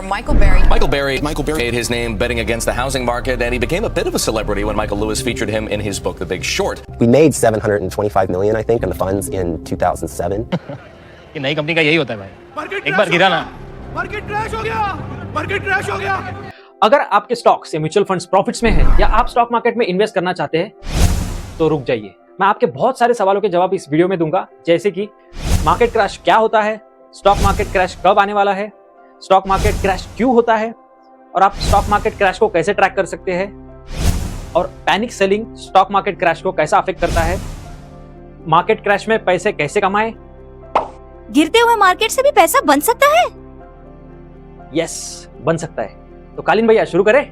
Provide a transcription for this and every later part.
Michael Berry. Michael Berry made his name betting against the housing market, and he became a bit of a celebrity when Michael Lewis featured him in his book, The Big Short. We made $725 million, I think, in the funds in 2007. कि नई company का यही होता है भाई, एक बार गिरा ना मार्केट क्रैश हो गया। अगर आपके स्टॉक्स या म्यूचुअल फंड्स प्रॉफिट्स में है या आप स्टॉक मार्केट में इन्वेस्ट करना चाहते हैं तो रुक जाइए। मैं आपके बहुत सारे सवालों के जवाब इस वीडियो में दूंगा, जैसे कि मार्केट क्रैश क्या होता है, स्टॉक मार्केट क्रैश कब आने वाला है, स्टॉक मार्केट क्रैश क्यों होता है और आप स्टॉक मार्केट क्रैश को कैसे ट्रैक कर सकते हैं, और panic selling stock market crash को कैसा अफेक्ट करता है, मार्केट क्रैश में पैसे कैसे कमाएं, गिरते हुए मार्केट से भी पैसा बन सकता है? यस, बन सकता है। तो कालीन भैया शुरू करें।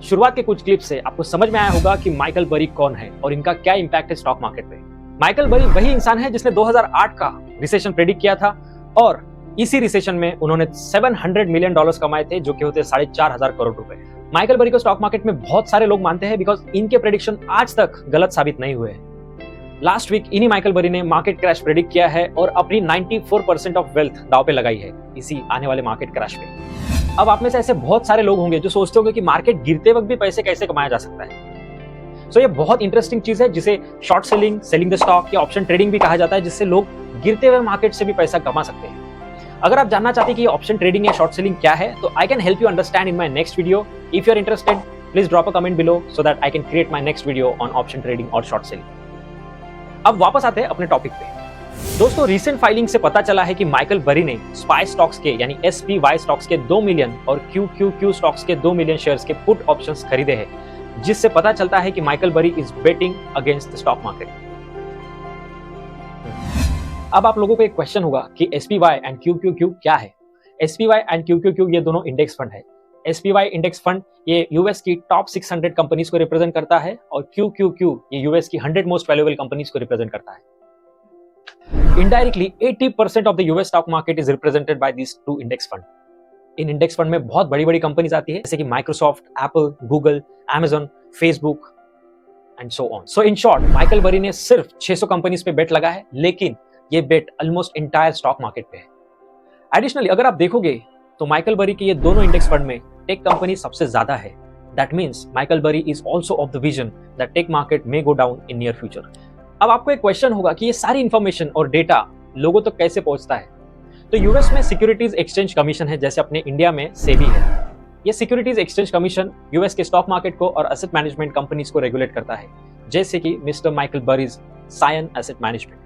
शुरुआत के कुछ क्लिप से आपको समझ में आया होगा कि माइकल बरी कौन है और इनका क्या इंपैक्ट है स्टॉक मार्केट पे। माइकल बरी वही इंसान है जिसने 2008 का रिसेशन प्रेडिक्ट किया था और इसी रिसेशन में उन्होंने $700 मिलियन कमाए थे, जो कि होते 4,500 करोड़ रुपए। माइकल बरी को स्टॉक मार्केट में बहुत सारे लोग मानते हैं बिकॉज इनके प्रेडिक्शन आज तक गलत साबित नहीं हुए हैं। लास्ट वीक इन्हीं माइकल बरी ने मार्केट क्रैश प्रेडिक्ट किया है और अपनी 94% ऑफ वेल्थ दांव पे लगाई है इसी आने वाले मार्केट क्रैश पे। अब आप में से ऐसे बहुत सारे लोग होंगे जो सोचते होंगे कि मार्केट गिरते वक्त भी पैसे कैसे कमाया जा सकता है। सो ये बहुत इंटरेस्टिंग चीज है जिसे short selling, selling the stock या ऑप्शन ट्रेडिंग भी कहा जाता है, जिससे लोग गिरते हुए मार्केट से भी पैसा कमा सकते हैं। अगर आप जानना चाहते हैं कि ऑप्शन ट्रेडिंग या शॉर्ट सेलिंग क्या है, तो I can help you understand in my next video. If you are interested, please drop a comment below so that I can create my next video on option trading और short selling. अब वापस आते हैं अपने topic पे। दोस्तों, recent filing से पता चला है कि माइकल बरी ने स्पाई स्टॉक्स के यानी SPY स्टॉक्स के 2 मिलियन और QQQ स्टॉक्स के 2 मिलियन शेयर्स के पुट ऑप्शंस खरीदे हैं, जिससे पता चलता है कि Michael Burry is betting against the stock market. अब आप लोगों को एक क्वेश्चन होगा कि SPY एंड QQQ क्या है। SPY एंड QQQ ये दोनों इंडेक्स फंड है। SPY इंडेक्स फंड ये यूएस की टॉप 600 कंपनीज को रिप्रेजेंट करता है और QQQ ये यूएस की 100 मोस्ट वैल्यूएबल कंपनीज को रिप्रेजेंट करता है। Indirectly 80% of the US stock market is represented by these two index fund. इन इंडेक्स फंड में बहुत बड़ी बड़ी कंपनीज आती है, जैसे कि Microsoft, Apple, Google, Amazon, Facebook and so on. So in short, Michael बरी ने सिर्फ 600 कंपनीज पे बेट लगा है, लेकिन ये बेट ऑलमोस्ट इंटायर स्टॉक मार्केट पे है। एडिशनली अगर आप देखोगे तो माइकल बरी के ये दोनों इंडेक्स फंड में टेक कंपनी सबसे ज्यादा है। That means Michael Burry is also of the vision that tech market may go down in near future. अब आपको एक क्वेश्चन होगा कि ये सारी इंफॉर्मेशन और डेटा लोगों तक कैसे पहुंचता है। तो यूएस में सिक्योरिटीज एक्सचेंज कमीशन है, जैसे अपने इंडिया में सेबी है। ये सिक्योरिटीज एक्सचेंज कमीशन यूएस के स्टॉक मार्केट को और एसेट मैनेजमेंट कंपनीज को रेगुलेट करता है, जैसे कि mister Michael Burry's Scion asset management.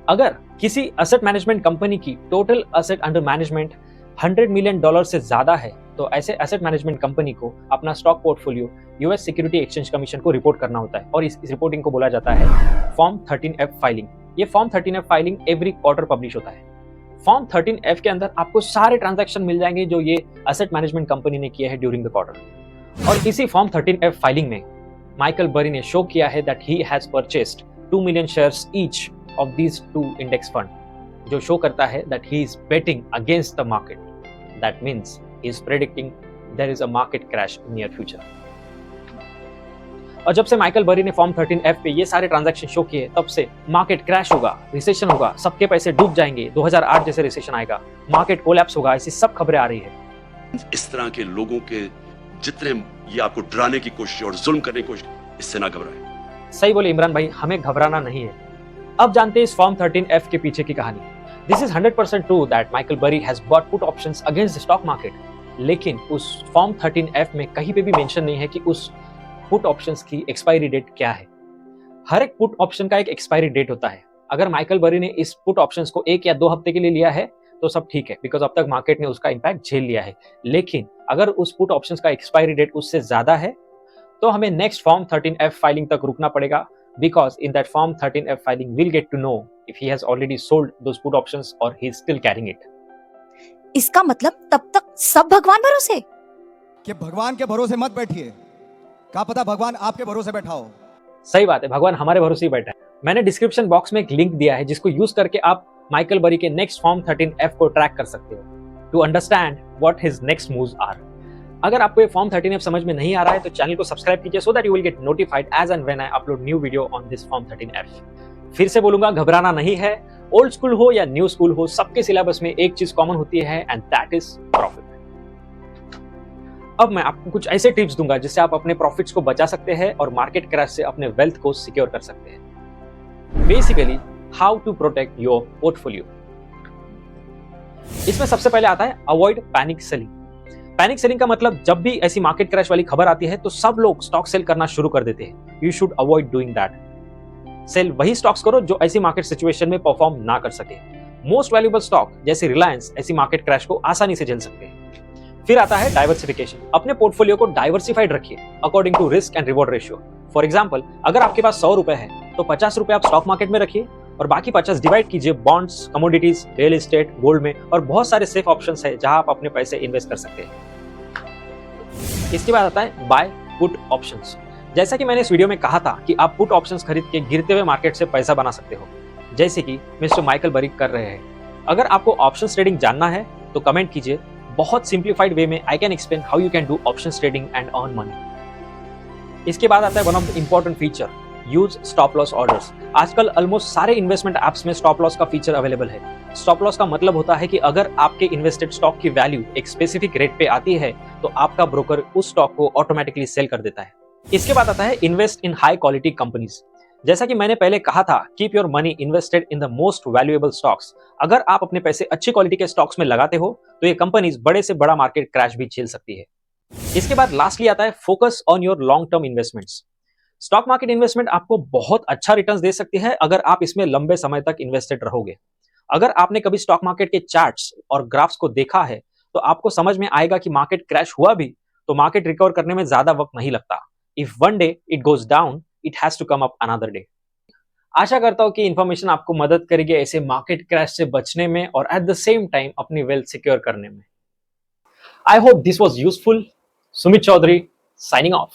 अगर किसी एसेट मैनेजमेंट कंपनी की total asset under management $100 million से ज्यादा है, तो ऐसे एसेट मैनेजमेंट कंपनी को अपना stock portfolio US security exchange commission को रिपोर्ट करना होता है और इस रिपोर्टिंग को बोला जाता है फॉर्म 13F फाइलिंग। ये form 13F filing every quarter publish होता है। फॉर्म 13F के अंदर आपको सारे ट्रांजैक्शन मिल जाएंगे जो ये एसेट मैनेजमेंट कंपनी ने किए हैं ड्यूरिंग द क्वार्टर। और इसी फॉर्म 13F फाइलिंग में माइकल बरी ने शो किया है that he has purchased 2 million shares each of these two index fund, जो शो करता है that he is betting against the market. That means he is predicting there is a market crash in near future. और जब से Michael बरी ने form 13F पे ये सारे ट्रांजैक्शन शो किए, तब से मार्केट क्रैश होगा, रिसेशन होगा, सबके पैसे डूब जाएंगे, 2008 जैसे रिसेशन आएगा, मार्केट कोलैप्स होगा, ऐसी सब खबरें आ रही है। इस तरह के लोगों के जितने ये आपको डराने की कोशिश और जुल्म करने की कोशिश, इससे ना घबराएं। सही बोले इमरान भाई, हमें घबराना नहीं है। अब जानते हैं इस फॉर्म 13F के पीछे की कहानी। This is 100% true that Michael Burry has bought put options against the stock market, लेकिन उस फॉर्म 13F में कहीं पे भी मेंशन नहीं है कि उस पुट ऑप्शंस की एक्सपायरी डेट क्या है। हर एक पुट ऑप्शन का एक एक्सपायरी डेट होता है। अगर माइकल बरी ने इस पुट ऑप्शंस को 1 या 2 हफ्ते के लिए लिया है तो सब ठीक है, बिकॉज अब तक मार्केट ने उसका इंपैक्ट झेल लिया है। लेकिन अगर उस पुट ऑप्शंस का एक्सपायरी डेट उससे ज्यादा है तो हमें नेक्स्ट फॉर्म 13F फाइलिंग तक रुकना पड़ेगा, because in that form 13F filing we'll get to know if he has already sold those put options or he is still carrying it. इसका मतलब तब तक सब भगवान भरोसे? कि भगवान के भरोसे मत बैठिए, क्या पता भगवान आपके भरोसे बैठा हो। सही बात है, भगवान हमारे भरोसे ही बैठा है। मैंने डिस्क्रिप्शन बॉक्स में एक लिंक दिया है जिसको यूज करके आप माइकल बरी के नेक्स्ट फॉर्म 13F को ट्रैक कर सकते हो to understand what his next moves are. अगर आपको ये फॉर्म 13F समझ में नहीं आ रहा है तो चैनल को सब्सक्राइब कीजिए so that you will get notified as and when I upload new video on this form 13F। फिर से बोलूंगा, घबराना नहीं है। ओल्ड स्कूल हो या न्यू स्कूल हो, सबके सिलेबस में एक चीज कॉमन होती है एंड दैट इज प्रॉफिट। अब मैं आपको कुछ ऐसे टिप्स दूंगा जिससे आप अपने प्रॉफिट्स को बचा सकते हैं और मार्केट क्रैश से अपने वेल्थ को सिक्योर कर सकते हैं। Basically how to protect your portfolio. इसमें सबसे पहले आता है avoid panic selling. Panic selling का मतलब जब भी ऐसी मार्केट क्रैश वाली खबर आती है तो सब लोग स्टॉक सेल करना शुरू कर देते हैं। You should avoid doing that. Sell वही स्टॉक्स करो जो ऐसी मार्केट सिचुएशन में परफॉर्म ना कर सके। मोस्ट वैल्यूएबल स्टॉक जैसे रिलायंस ऐसी मार्केट क्रैश को आसानी से झेल सकते हैं। फिर आता है डाइवर्सिफिकेशन। अपने पोर्टफोलियो को डाइवर्सिफाइड रखिए according to risk and reward ratio. For example, अगर आपके पास 100 रुपए है तो 50 रुपए आप स्टॉक मार्केट में रखिए और बाकी 50 डिवाइड कीजिए bonds, commodities, real estate, gold में, और बहुत सारे सेफ ऑप्शंस है जहां आप अपने पैसे इन्वेस्ट कर सकते हैं। इसके बाद आता है बाय पुट ऑप्शंस। जैसा कि मैंने इस वीडियो में कहा था कि आप पुट ऑप्शंस खरीद के गिरते हुए मार्केट से पैसा बना सकते हो, जैसे कि मिस्टर माइकल बरिक कर रहे हैं। अगर आपको ऑप्शंस ट्रेडिंग जानना है तो कमेंट कीजिए। बहुत सिंप्लीफाइड वे में I can explain how you can do options trading and earn money. इसके बाद आता है one of the important feature, use stop loss orders. आजकल ऑलमोस्ट सारे इन्वेस्टमेंट एप्स में स्टॉप लॉस का फीचर अवेलेबल है। स्टॉप लॉस का मतलब होता है कि अगर आपके इन्वेस्टेड स्टॉक की वैल्यू एक स्पेसिफिक रेट पे आती है तो आपका ब्रोकर उस स्टॉक को ऑटोमेटिकली सेल कर देता है। इसके बाद आता है invest in high quality companies. जैसा कि मैंने पहले कहा था, keep your money invested in the most valuable stocks. अगर आप अपने पैसे अच्छी क्वालिटी के स्टॉक्स में लगाते हो तो ये कंपनीज बड़े से बड़ा मार्केट क्रैश भी झेल सकती है। इसके बाद लास्टली आता है focus on your long term investments. Stock market investment आपको बहुत अच्छा रिटर्न्स दे सकती है अगर आप इसमें लंबे समय तक इन्वेस्टेड रहोगे। अगर आपने कभी स्टॉक मार्केट के चार्ट्स और ग्राफ्स को देखा है तो आपको समझ में आएगा कि मार्केट क्रैश हुआ भी तो मार्केट रिकवर करने में ज्यादा वक्त नहीं लगता। If one day it goes down, it has to come up another day. आशा करता हूं कि इंफॉर्मेशन आपको मदद करेगी ऐसे मार्केट क्रैश से बचने में और एट द सेम टाइम अपनी वेल्थ सिक्योर करने में। I hope this was useful. Sumit Chaudhary signing of.